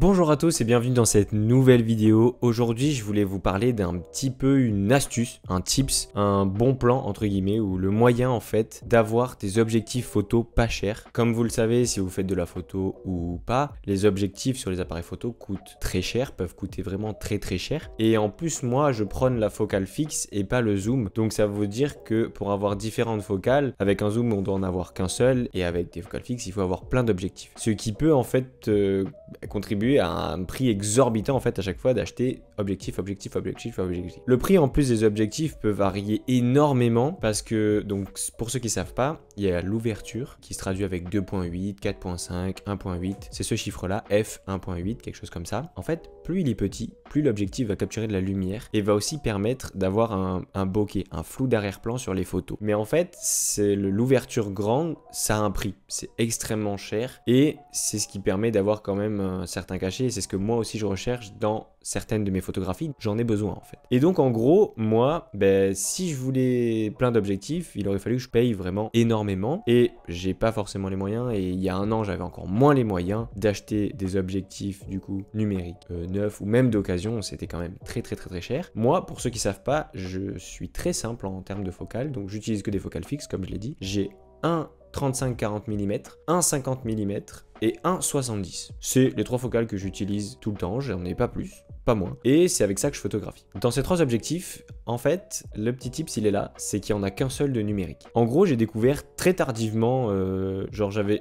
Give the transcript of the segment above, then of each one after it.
Bonjour à tous et bienvenue dans cette nouvelle vidéo. Aujourd'hui, je voulais vous parler d'un petit peu une astuce, un tips, un bon plan entre guillemets, ou le moyen en fait d'avoir des objectifs photo pas chers. Comme vous le savez, si vous faites de la photo ou pas, les objectifs sur les appareils photo coûtent très cher, peuvent coûter vraiment très cher. Et en plus, moi, je prône la focale fixe et pas le zoom. Donc ça veut dire que pour avoir différentes focales, avec un zoom, on doit en avoir qu'un seul, et avec des focales fixes, il faut avoir plein d'objectifs. Ce qui peut en fait contribuer à un prix exorbitant en fait à chaque fois d'acheter objectif. Le prix en plus des objectifs peut varier énormément parce que, donc pour ceux qui savent pas, il y a l'ouverture qui se traduit avec 2.8, 4.5, 1.8, c'est ce chiffre là, f 1.8, quelque chose comme ça. En fait, plus il est petit, plus l'objectif va capturer de la lumière et va aussi permettre d'avoir un bokeh, un flou d'arrière-plan sur les photos. Mais en fait, c'est l'ouverture grande, ça a un prix, c'est extrêmement cher et c'est ce qui permet d'avoir quand même un certain cachet et c'est ce que moi aussi je recherche dans certaines de mes photographies, j'en ai besoin en fait. Et donc en gros, moi, si je voulais plein d'objectifs, il aurait fallu que je paye vraiment énormément et j'ai pas forcément les moyens et il y a un an, j'avais encore moins les moyens d'acheter des objectifs du coup numériques, neufs ou même d'occasion, c'était quand même très cher. Moi, pour ceux qui savent pas, je suis très simple en termes de focale, donc j'utilise que des focales fixes comme je l'ai dit. J'ai un 35-40 mm, un 50 mm et un 70. C'est les trois focales que j'utilise tout le temps, j'en ai pas plus, pas moins. Et c'est avec ça que je photographie. Dans ces trois objectifs, en fait, le petit tips il est là, c'est qu'il n'y en a qu'un seul de numérique. En gros, j'ai découvert très tardivement,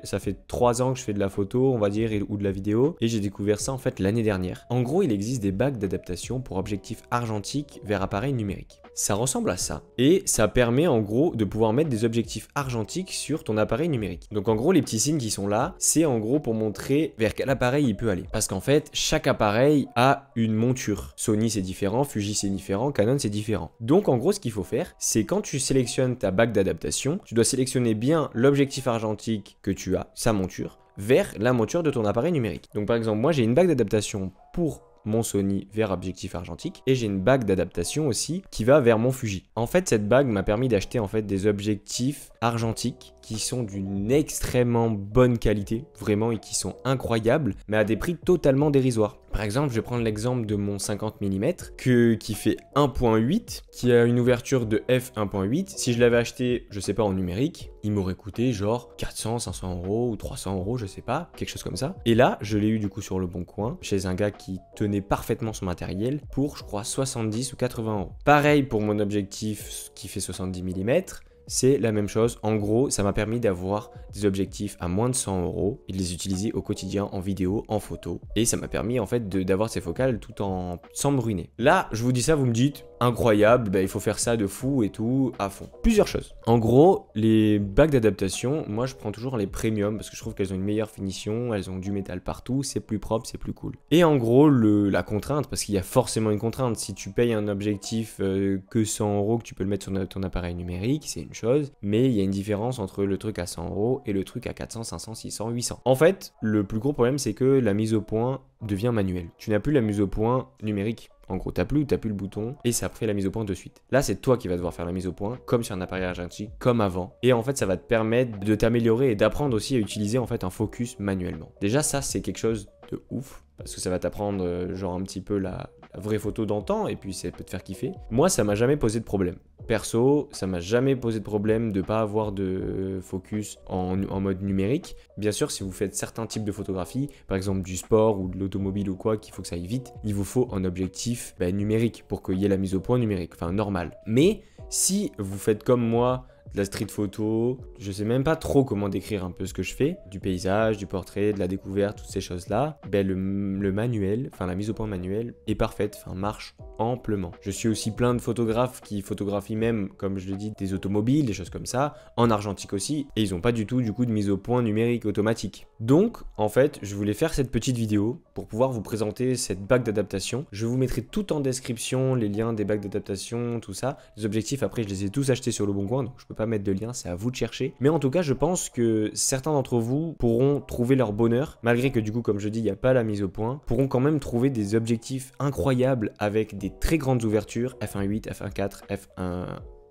ça fait 3 ans que je fais de la photo, on va dire, ou de la vidéo, et j'ai découvert ça en fait l'année dernière. En gros, il existe des bacs d'adaptation pour objectifs argentiques vers appareil numérique. Ça ressemble à ça, et ça permet en gros de pouvoir mettre des objectifs argentiques sur ton appareil numérique. Donc en gros, les petits signes qui sont là, c'est en gros pour montrer vers quel appareil il peut aller. Parce qu'en fait, chaque appareil a une monture. Sony c'est différent, Fuji c'est différent, Canon c'est différent. Donc en gros, ce qu'il faut faire, c'est quand tu sélectionnes ta bague d'adaptation, tu dois sélectionner bien l'objectif argentique que tu as, sa monture, vers la monture de ton appareil numérique. Donc par exemple, moi j'ai une bague d'adaptation pour mon Sony vers objectif argentique et j'ai une bague d'adaptation aussi qui va vers mon Fuji. En fait, cette bague m'a permis d'acheter en fait des objectifs argentiques qui sont d'une extrêmement bonne qualité, vraiment, et qui sont incroyables, mais à des prix totalement dérisoires. Par exemple, je vais prendre l'exemple de mon 50 mm qui fait 1.8, qui a une ouverture de f 1.8. Si je l'avais acheté, je sais pas, en numérique, il m'aurait coûté genre 400, 500 euros ou 300 euros, je sais pas, quelque chose comme ça. Et là, je l'ai eu du coup sur le bon coin, chez un gars qui tenait parfaitement son matériel pour, je crois, 70 ou 80 euros. Pareil pour mon objectif qui fait 70 mm. C'est la même chose. En gros, ça m'a permis d'avoir des objectifs à moins de 100 euros et de les utiliser au quotidien en vidéo, en photo. Et ça m'a permis en fait d'avoir ces focales tout en sans me ruiner. Là, je vous dis ça, vous me dites incroyable, il faut faire ça de fou et tout, à fond. Plusieurs choses. En gros, les bagues d'adaptation, moi je prends toujours les premium parce que je trouve qu'elles ont une meilleure finition, elles ont du métal partout, c'est plus propre, c'est plus cool. Et en gros, la contrainte, parce qu'il y a forcément une contrainte, si tu payes un objectif que 100 euros, que tu peux le mettre sur ton appareil numérique, c'est une chose, mais il y a une différence entre le truc à 100 euros et le truc à 400, 500, 600, 800. En fait, le plus gros problème, c'est que la mise au point devient manuelle. Tu n'as plus la mise au point numérique. En gros, t'as plus le bouton et ça fait la mise au point de suite. Là, c'est toi qui vas devoir faire la mise au point, comme sur un appareil argentique, comme avant. Et en fait, ça va te permettre de t'améliorer et d'apprendre aussi à utiliser en fait un focus manuellement. Déjà, ça, c'est quelque chose de ouf, parce que ça va t'apprendre genre un petit peu la vraie photo d'antan et puis ça peut te faire kiffer. Moi, ça m'a jamais posé de problème. Perso, ça m'a jamais posé de problème de pas avoir de focus en mode numérique. Bien sûr, si vous faites certains types de photographie, par exemple du sport ou de l'automobile ou quoi, qu'il faut que ça aille vite, il vous faut un objectif numérique pour qu'il y ait la mise au point numérique, enfin normal. Mais si vous faites comme moi, de la street photo, je sais même pas trop comment décrire un peu ce que je fais, du paysage, du portrait, de la découverte, toutes ces choses-là, le manuel, enfin la mise au point manuelle est parfaite, enfin marche amplement. Je suis aussi plein de photographes qui photographient même, comme je le dis, des automobiles, des choses comme ça, en argentique aussi, et ils ont pas du tout de mise au point numérique automatique. Donc, en fait, je voulais faire cette petite vidéo pour pouvoir vous présenter cette bague d'adaptation. Je vous mettrai tout en description, les liens des bagues d'adaptation, tout ça. Les objectifs, après, je les ai tous achetés sur le bon coin, donc je peux pas mettre de lien, c'est à vous de chercher. Mais en tout cas, je pense que certains d'entre vous pourront trouver leur bonheur, malgré que du coup, comme je dis, il n'y a pas la mise au point, pourront quand même trouver des objectifs incroyables avec des très grandes ouvertures, f1.8, f1.4,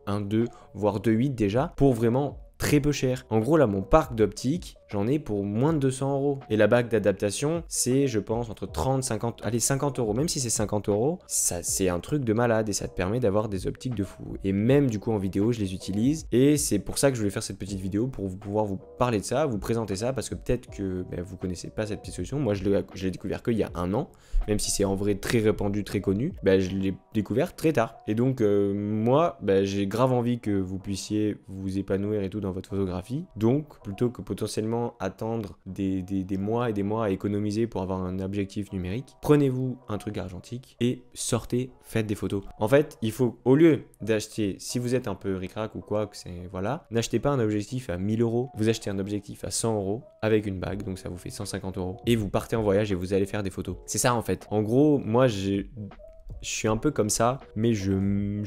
f1.2, voire 2.8 déjà, pour vraiment très peu cher. En gros, là, mon parc d'optique, j'en ai pour moins de 200 €. Et la bague d'adaptation, c'est, je pense, entre 30, 50, allez, 50 €. Même si c'est 50 €, ça, c'est un truc de malade et ça te permet d'avoir des optiques de fou. Et même du coup en vidéo, je les utilise. Et c'est pour ça que je voulais faire cette petite vidéo, pour pouvoir vous parler de ça, vous présenter ça, parce que peut-être que vous connaissez pas cette petite solution. Moi, je l'ai découvert qu'il y a un an, même si c'est en vrai très répandu, très connu. Je l'ai découvert très tard. Et donc, moi, j'ai grave envie que vous puissiez vous épanouir et tout dans votre photographie. Donc, plutôt que potentiellement attendre des mois et des mois à économiser pour avoir un objectif numérique, prenez-vous un truc argentique et sortez, faites des photos. En fait, il faut, au lieu d'acheter, si vous êtes un peu ric-rac ou quoi, que c'est, voilà, n'achetez pas un objectif à 1000 €, vous achetez un objectif à 100 € avec une bague, donc ça vous fait 150 € et vous partez en voyage et vous allez faire des photos. C'est ça en fait. En gros, moi je suis un peu comme ça, mais je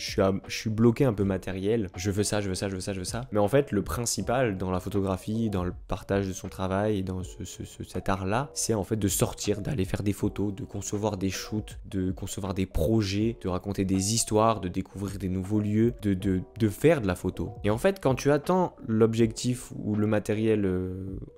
suis bloqué un peu matériel. Je veux ça, je veux ça, je veux ça, je veux ça. Mais en fait, le principal dans la photographie, dans le partage de son travail et dans cet art-là, c'est en fait de sortir, d'aller faire des photos, de concevoir des shoots, de concevoir des projets, de raconter des histoires, de découvrir des nouveaux lieux, de faire de la photo. Et en fait, quand tu attends l'objectif ou le matériel,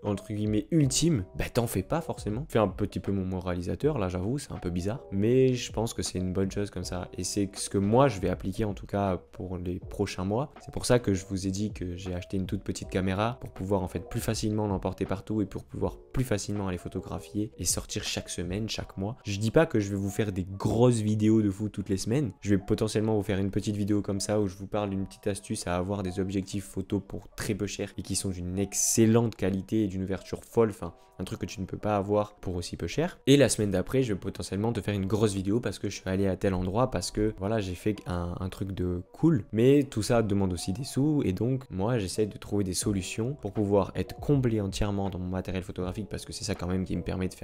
entre guillemets, ultime, t'en fais pas forcément. Fais un petit peu mon moralisateur, là j'avoue, c'est un peu bizarre. Mais je pense que c'est une bonne chose comme ça, et c'est ce que moi je vais appliquer en tout cas pour les prochains mois. C'est pour ça que je vous ai dit que j'ai acheté une toute petite caméra pour pouvoir en fait plus facilement l'emporter partout et pour pouvoir plus facilement aller photographier et sortir chaque semaine, chaque mois. Je dis pas que je vais vous faire des grosses vidéos de fou toutes les semaines, je vais potentiellement vous faire une petite vidéo comme ça où je vous parle d'une petite astuce à avoir des objectifs photo pour très peu cher et qui sont d'une excellente qualité et d'une ouverture folle, enfin un truc que tu ne peux pas avoir pour aussi peu cher. Et la semaine d'après, je vais potentiellement te faire une grosse vidéo parce que je suis allé à tel endroit, parce que voilà, j'ai fait un truc de cool. Mais tout ça demande aussi des sous, et donc moi j'essaie de trouver des solutions pour pouvoir être comblé entièrement dans mon matériel photographique, parce que c'est ça quand même qui me permet de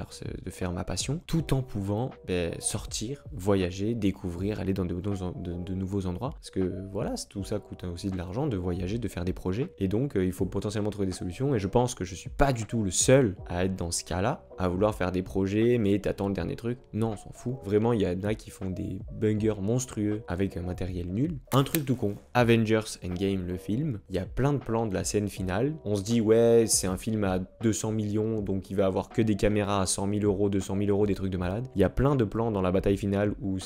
faire ma passion, tout en pouvant sortir, voyager, découvrir, aller dans de nouveaux endroits, parce que voilà, tout ça coûte aussi de l'argent, de voyager, de faire des projets, et donc il faut potentiellement trouver des solutions. Et je pense que je suis pas du tout le seul à être dans ce cas-là, à vouloir faire des projets mais t'attends le dernier truc. Non, on s'en fout. Vraiment, il y en a qui font des bangers monstrueux avec un matériel nul. Un truc tout con, Avengers Endgame, le film, il y a plein de plans de la scène finale. On se dit ouais, c'est un film à 200 millions, donc il va avoir que des caméras à 100 000 €, 200 000 € des trucs de malade. Il y a plein de plans dans la bataille finale où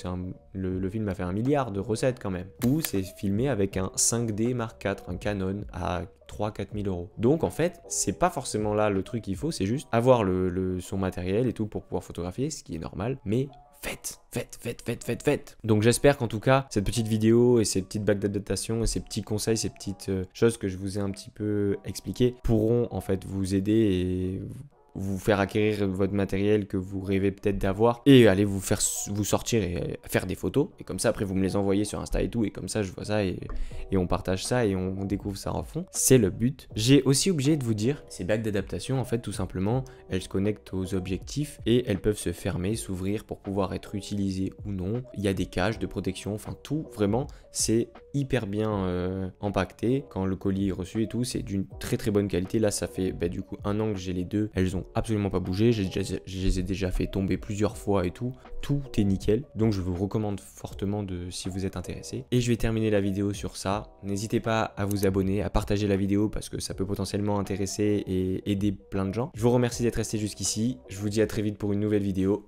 le film a fait 1 milliard de recettes quand même, où c'est filmé avec un 5D Mark IV, un Canon à 3-4 000 €. Donc en fait, c'est pas forcément là le truc qu'il faut, c'est juste avoir son matériel et tout pour pouvoir photographier, ce qui est normal, mais faites. Donc j'espère qu'en tout cas, cette petite vidéo et ces petites bagues d'adaptation et ces petits conseils, ces petites choses que je vous ai un petit peu expliquées pourront en fait vous aider et vous faire acquérir votre matériel que vous rêvez peut-être d'avoir et aller vous sortir et faire des photos, et comme ça après vous me les envoyez sur Insta et tout, et comme ça je vois ça et on partage ça et on découvre ça en fond, c'est le but. J'ai aussi oublié de vous dire, ces bagues d'adaptation en fait tout simplement, elles se connectent aux objectifs et elles peuvent se fermer, s'ouvrir pour pouvoir être utilisées ou non. Il y a des caches de protection, enfin tout, vraiment c'est hyper bien empaqueté. Quand le colis est reçu et tout, c'est d'une très très bonne qualité. Là ça fait du coup un an que j'ai les deux, elles ont absolument pas bougé, je les ai déjà fait tomber plusieurs fois et tout est nickel. Donc je vous recommande fortement si vous êtes intéressé. Et je vais terminer la vidéo sur ça. N'hésitez pas à vous abonner, à partager la vidéo parce que ça peut potentiellement intéresser et aider plein de gens. Je vous remercie d'être resté jusqu'ici. Je vous dis à très vite pour une nouvelle vidéo.